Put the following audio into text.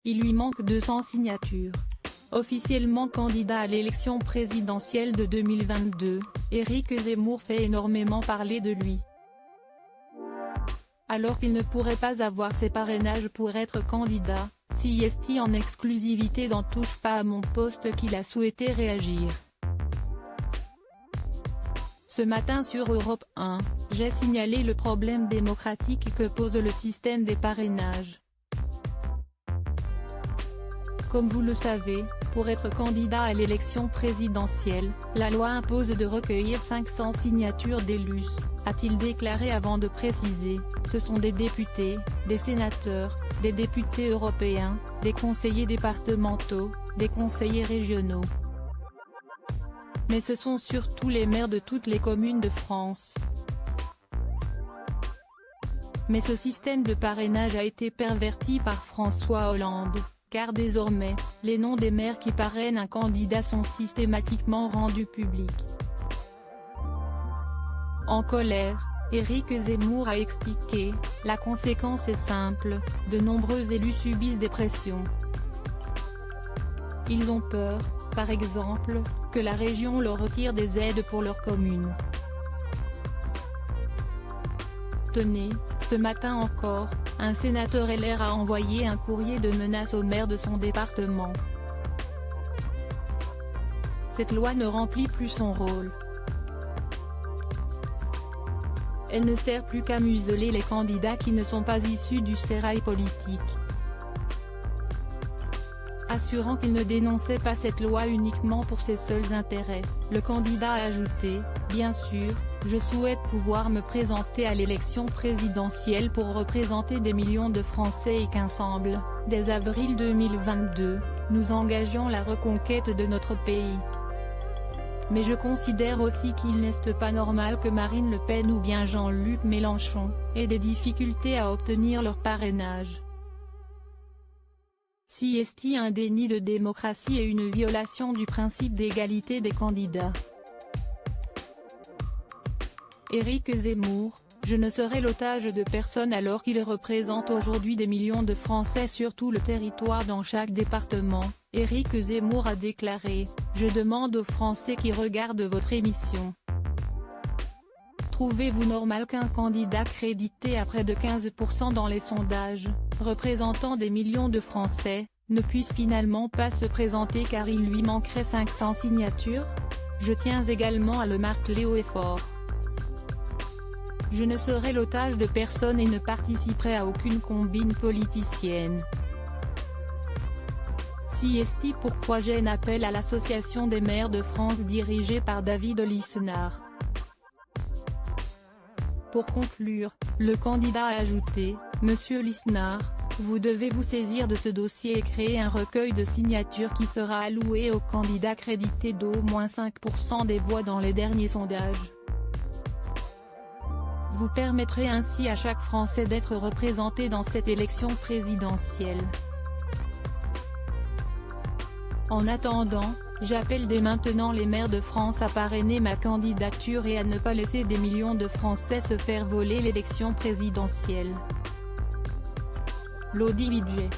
Il lui manque 200 signatures. Officiellement candidat à l'élection présidentielle de 2022, Éric Zemmour fait énormément parler de lui. Alors qu'il ne pourrait pas avoir ses parrainages pour être candidat, CST en exclusivité dans Touche pas à mon poste qu'il a souhaité réagir. Ce matin sur Europe 1, j'ai signalé le problème démocratique que pose le système des parrainages. Comme vous le savez, pour être candidat à l'élection présidentielle, la loi impose de recueillir 500 signatures d'élus, a-t-il déclaré avant de préciser, ce sont des députés, des sénateurs, des députés européens, des conseillers départementaux, des conseillers régionaux. Mais ce sont surtout les maires de toutes les communes de France. Mais ce système de parrainage a été perverti par François Hollande, car désormais, les noms des maires qui parrainent un candidat sont systématiquement rendus publics. En colère, Éric Zemmour a expliqué, la conséquence est simple, de nombreux élus subissent des pressions. Ils ont peur, par exemple, que la région leur retire des aides pour leur commune. Tenez, ce matin encore, un sénateur LR a envoyé un courrier de menace au maire de son département. Cette loi ne remplit plus son rôle. Elle ne sert plus qu'à museler les candidats qui ne sont pas issus du sérail politique. Assurant qu'il ne dénonçait pas cette loi uniquement pour ses seuls intérêts, le candidat a ajouté, « Bien sûr, je souhaite pouvoir me présenter à l'élection présidentielle pour représenter des millions de Français et qu'ensemble, dès avril 2022, nous engagions la reconquête de notre pays. Mais je considère aussi qu'il n'est pas normal que Marine Le Pen ou bien Jean-Luc Mélenchon aient des difficultés à obtenir leur parrainage. CST un déni de démocratie et une violation du principe d'égalité des candidats. Éric Zemmour, je ne serai l'otage de personne alors qu'il représente aujourd'hui des millions de Français sur tout le territoire dans chaque département. Éric Zemmour a déclaré, je demande aux Français qui regardent votre émission. Trouvez-vous normal qu'un candidat crédité à près de 15% dans les sondages, représentant des millions de Français, ne puisse finalement pas se présenter car il lui manquerait 500 signatures? Je tiens également à le marteler haut et fort. Je ne serai l'otage de personne et ne participerai à aucune combine politicienne. CST pourquoi j'ai un appel à l'Association des maires de France dirigée par David Lisnard. Pour conclure, le candidat a ajouté, Monsieur Lisnard, vous devez vous saisir de ce dossier et créer un recueil de signatures qui sera alloué aux candidats crédités d'au moins 5% des voix dans les derniers sondages. Vous permettrez ainsi à chaque Français d'être représenté dans cette élection présidentielle. En attendant, j'appelle dès maintenant les maires de France à parrainer ma candidature et à ne pas laisser des millions de Français se faire voler l'élection présidentielle. Lodi Widget.